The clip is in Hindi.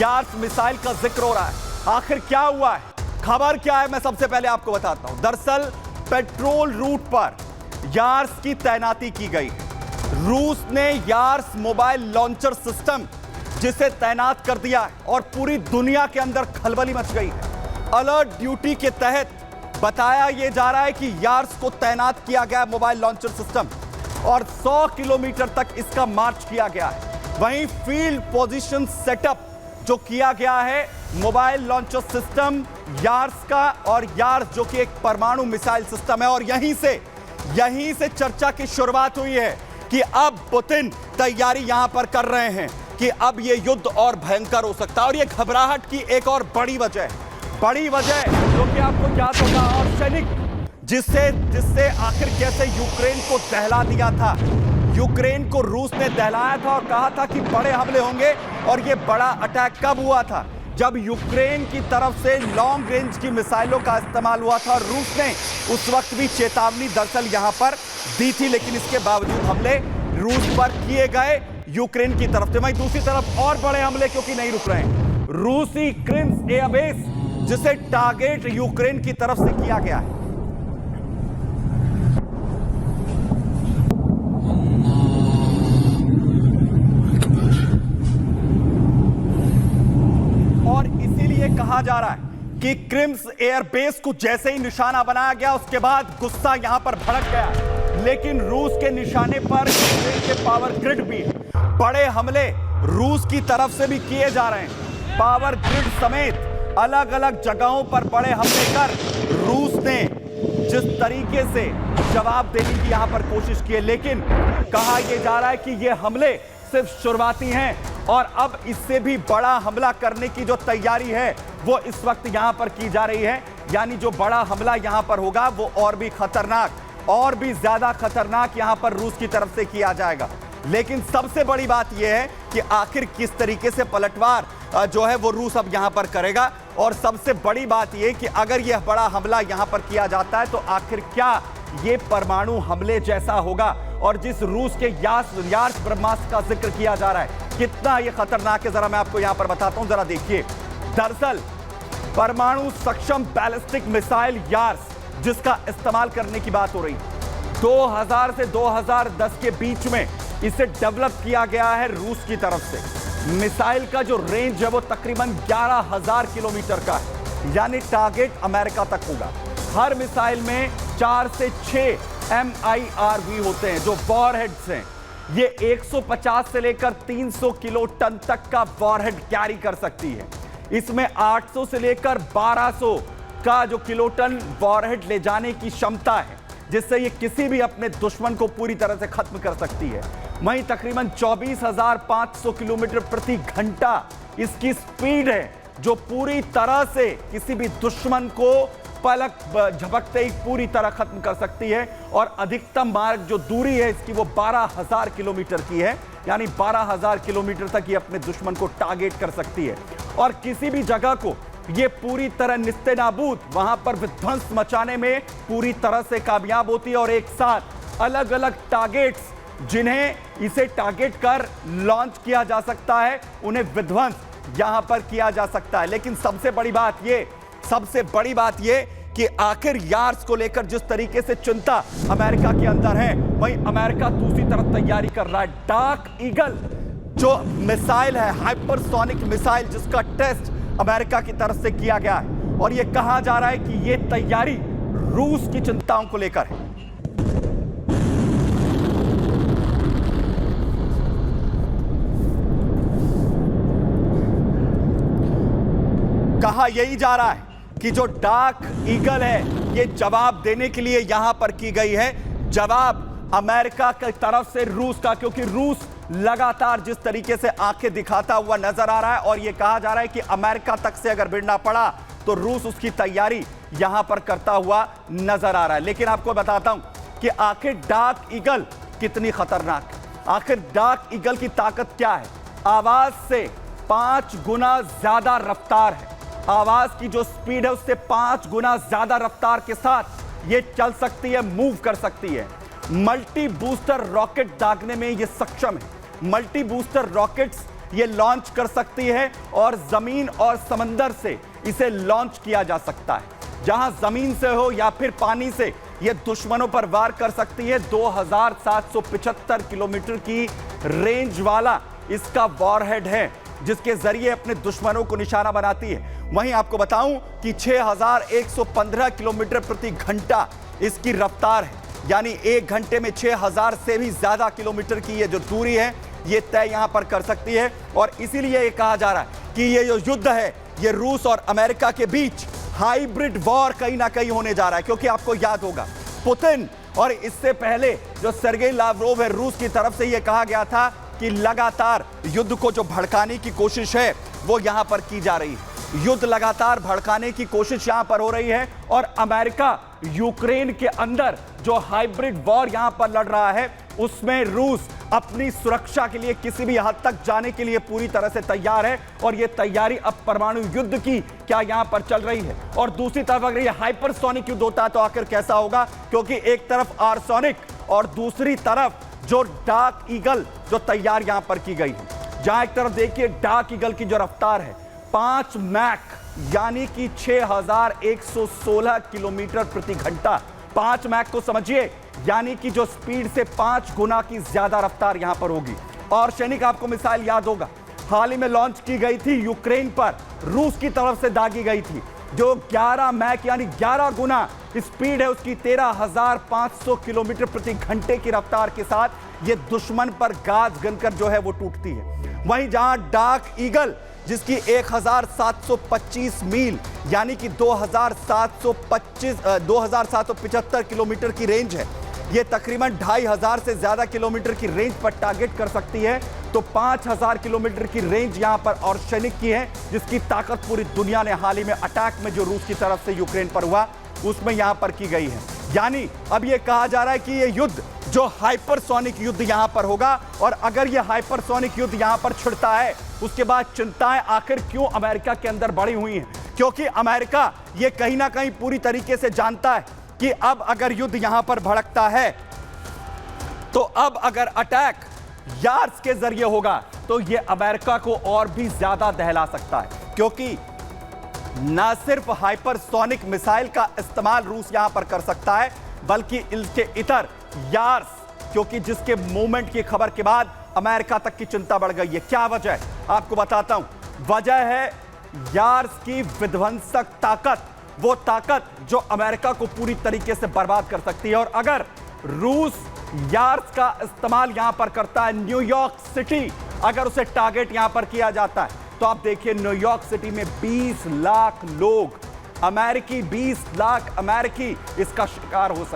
यार्स मिसाइल का जिक्र हो रहा है। आखिर क्या हुआ है, खबर क्या है, मैं सबसे पहले आपको बताता हूं। दरअसल पेट्रोल रूट पर यार्स की तैनाती की गई है। रूस ने यार्स मोबाइल लॉन्चर सिस्टम जिसे तैनात कर दिया है और पूरी दुनिया के अंदर खलबली मच गई है। अलर्ट ड्यूटी के तहत बताया यह जा रहा है कि यार्स को तैनात किया गया मोबाइल लॉन्चर सिस्टम और 100 किलोमीटर तक इसका मार्च किया गया है। वहीं फील्ड पोजीशन सेटअप जो किया गया है मोबाइल लॉन्चर सिस्टम यार्स का, और यार्स जो कि एक परमाणु मिसाइल सिस्टम है, और यहीं से चर्चा की शुरुआत हुई है कि अब पुतिन तैयारी यहां पर कर रहे हैं कि अब यह युद्ध और भयंकर हो सकता है। और यह घबराहट की एक और बड़ी वजह जो कि आपको याद होगा, और सैनिक जिससे आखिर कैसे यूक्रेन को दहला दिया था। यूक्रेन को रूस ने दहलाया था और कहा था कि बड़े हमले होंगे, और यह बड़ा अटैक कब हुआ था? जब यूक्रेन की तरफ से लॉन्ग रेंज की मिसाइलों का इस्तेमाल हुआ था। रूस ने उस वक्त भी चेतावनी दरअसल यहां पर दी थी, लेकिन इसके बावजूद हमले रूस पर किए गए यूक्रेन की तरफ से। वहीं दूसरी तरफ और बड़े हमले क्योंकि नहीं रुक रहे हैं। रूसी क्रिम्स एयरबेस जिसे टारगेट यूक्रेन की तरफ से किया गया है। और इसीलिए कहा जा रहा है कि क्रिम्स एयरबेस को जैसे ही निशाना बनाया गया, उसके बाद गुस्सा यहां पर भड़क गया। लेकिन रूस के निशाने पर यूक्रेन के पावर ग्रिड भी है। बड़े हमले रूस की तरफ से भी किए जा रहे हैं। पावर ग्रिड समेत अलग अलग जगहों पर बड़े हमले कर रूस ने जिस तरीके से जवाब देने की यहां पर कोशिश की है, लेकिन कहा यह जा रहा है कि ये हमले सिर्फ शुरुआती हैं और अब इससे भी बड़ा हमला करने की जो तैयारी है वो इस वक्त यहां पर की जा रही है। यानी जो बड़ा हमला यहां पर होगा वो और भी खतरनाक, और भी ज्यादा खतरनाक यहां पर रूस की तरफ से किया जाएगा। लेकिन सबसे बड़ी बात यह है कि आखिर किस तरीके से पलटवार जो है वो रूस अब यहां पर करेगा। और सबसे बड़ी बात यह कि अगर यह बड़ा हमला यहां पर किया जाता है तो आखिर क्या यह परमाणु हमले जैसा होगा? और जिस रूस के यार्स ब्रह्मास्त्र का जिक्र किया जा रहा है, कितना यह खतरनाक है, जरा मैं आपको यहां पर बताता हूं, जरा देखिए। दरअसल परमाणु सक्षम बैलिस्टिक मिसाइल यार्स जिसका इस्तेमाल करने की बात हो रही, 2000 से 2010 के बीच में इसे डेवलप किया गया है रूस की तरफ से। मिसाइल का जो रेंज है वो तकरीबन 11,000 किलोमीटर का है, यानी टारगेट अमेरिका तक होगा। हर मिसाइल में 4 से 6 MIRV होते हैं जो वॉरहेड्स हैं। ये 150 से लेकर 300 किलो टन तक का वॉरहेड कैरी कर सकती है। इसमें 800 से लेकर 1200 का जो किलोटन वॉरहेड ले जाने की क्षमता है, जिससे ये किसी भी अपने दुश्मन को पूरी तरह से खत्म कर सकती है। वहीं तकरीबन 24,500 किलोमीटर प्रति घंटा इसकी स्पीड है, जो पूरी तरह से किसी भी दुश्मन को पलक झपकते ही पूरी तरह खत्म कर सकती है। और अधिकतम मार्ग जो दूरी है इसकी वो 12,000 किलोमीटर की है, यानी 12,000 किलोमीटर तक ये अपने दुश्मन को टारगेट कर सकती है। और किसी भी जगह को ये पूरी तरह निस्तेनाबूद, वहां पर विध्वंस मचाने में पूरी तरह से कामयाब होती है। और एक साथ अलग अलग टारगेट्स जिन्हें इसे टारगेट कर लॉन्च किया जा सकता है, उन्हें विध्वंस यहां पर किया जा सकता है। लेकिन सबसे बड़ी बात यह कि आखिर यार्स को लेकर जिस तरीके से चिंता अमेरिका के अंदर है, वहीं अमेरिका दूसरी तरफ तैयारी कर रहा है। डार्क ईगल जो मिसाइल है, हाइपरसोनिक मिसाइल, जिसका टेस्ट अमेरिका की तरफ से किया गया है। और यह कहा जा रहा है कि यह तैयारी रूस की चिंताओं को लेकर है। कहा यही जा रहा है कि जो डार्क ईगल है ये जवाब देने के लिए यहां पर की गई है। जवाब अमेरिका की तरफ से रूस का, क्योंकि रूस लगातार जिस तरीके से आंखें दिखाता हुआ नजर आ रहा है, और यह कहा जा रहा है कि अमेरिका तक से अगर भिड़ना पड़ा तो रूस उसकी तैयारी यहां पर करता हुआ नजर आ रहा है। लेकिन आपको बताता हूं कि आखिर डार्क ईगल कितनी खतरनाक है, आखिर डार्क ईगल की ताकत क्या है। आवाज से 5 गुना ज्यादा रफ्तार है, आवाज की जो स्पीड है उससे 5 गुना ज्यादा रफ्तार के साथ ये चल सकती है, मूव कर सकती है। मल्टी बूस्टर रॉकेट दागने में ये सक्षम है। मल्टी बूस्टर रॉकेट्स ये लॉन्च कर सकती है और जमीन और समंदर से इसे लॉन्च किया जा सकता है। जहां जमीन से हो या फिर पानी से ये दुश्मनों पर वार कर सकती है। 2775 किलोमीटर की रेंज वाला इसका वॉरहेड है, जिसके जरिए अपने दुश्मनों को निशाना बनाती है। वहीं आपको बताऊं कि 6115 किलोमीटर प्रति घंटा इसकी रफ्तार है, यानी 1 घंटे में 6000 से भी ज्यादा किलोमीटर की ये जो दूरी है ये तय यहां पर कर सकती है। और इसीलिए ये कहा जा रहा है कि ये जो युद्ध है ये रूस और अमेरिका के बीच हाइब्रिड वॉर कहीं ना कहीं होने जा रहा है। क्योंकि आपको याद होगा पुतिन और इससे पहले जो सर्गेई लावरोव है, रूस की तरफ से यह कहा गया था कि लगातार युद्ध को जो भड़काने की कोशिश है वो यहां पर की जा रही है। युद्ध लगातार भड़काने की कोशिश यहां पर हो रही है और अमेरिका यूक्रेन के अंदर जो हाइब्रिड वॉर यहां पर लड़ रहा है उसमें रूस अपनी सुरक्षा के लिए किसी भी हद तक जाने के लिए पूरी तरह से तैयार है। और यह तैयारी अब परमाणु युद्ध की क्या यहां पर चल रही है। और दूसरी तरफ अगर यह हाइपरसोनिक युद्ध होता है तो आखिर कैसा होगा, क्योंकि एक तरफ आर्सोनिक और दूसरी तरफ जो डार्क ईगल जो तैयार यहां पर की गई है। जहां एक तरफ देखिए डार्क ईगल की जो रफ्तार है 5 मैक यानी कि 6116 किलोमीटर प्रति घंटा। 5 मैक को समझिए, यानी कि जो स्पीड से 5 गुना की ज्यादा रफ्तार यहां पर होगी। और सैनिक आपको मिसाइल याद होगा हाल ही में लॉन्च की गई थी यूक्रेन पर, रूस की तरफ से दागी गई थी, जो 11 मैक यानी 11 गुना स्पीड है उसकी। 13500 किलोमीटर प्रति घंटे की रफ्तार के साथ ये दुश्मन पर गाज गनकर जो है वो टूटती है। वहीं जहां डार्क ईगल जिसकी 1725 मील यानी कि 2775 किलोमीटर की रेंज है, यह तकरीबन 2500 से ज्यादा किलोमीटर की रेंज पर टारगेट कर सकती है। तो 5000 किलोमीटर की रेंज यहां पर और सैनिक की है, जिसकी ताकत पूरी दुनिया ने हाल ही में अटैक में जो रूस की तरफ से यूक्रेन पर हुआ उसमें यहां पर की गई है। यानी अब यह कहा जा रहा है कि यह युद्ध जो हाइपरसोनिक युद्ध यहां पर होगा, और अगर यह हाइपरसोनिक युद्ध यहां पर छिड़ता है उसके बाद चिंताएं आखिर क्यों अमेरिका के अंदर बढ़ी हुई हैं। क्योंकि अमेरिका यह कहीं ना कहीं पूरी तरीके से जानता है कि अब अगर युद्ध यहां पर भड़कता है तो अब अगर अटैक यार्स के जरिए होगा तो यह अमेरिका को और भी ज्यादा दहला सकता है। क्योंकि न सिर्फ हाइपरसोनिक मिसाइल का इस्तेमाल रूस यहां पर कर सकता है, बल्कि इसके इतर यार्स, क्योंकि जिसके मूवमेंट की खबर के बाद अमेरिका तक की चिंता बढ़ गई है। क्या वजह है आपको बताता हूं। वजह है यार्स की विध्वंसक ताकत, वो ताकत जो अमेरिका को पूरी तरीके से बर्बाद कर सकती है। और अगर रूस यार्स का इस्तेमाल यहां पर करता है, न्यूयॉर्क सिटी अगर उसे टारगेट यहां पर किया जाता है, तो आप देखिए न्यूयॉर्क सिटी में 20 लाख लोग अमेरिकी, 20 लाख अमेरिकी इसका शिकार हो सकते हैं।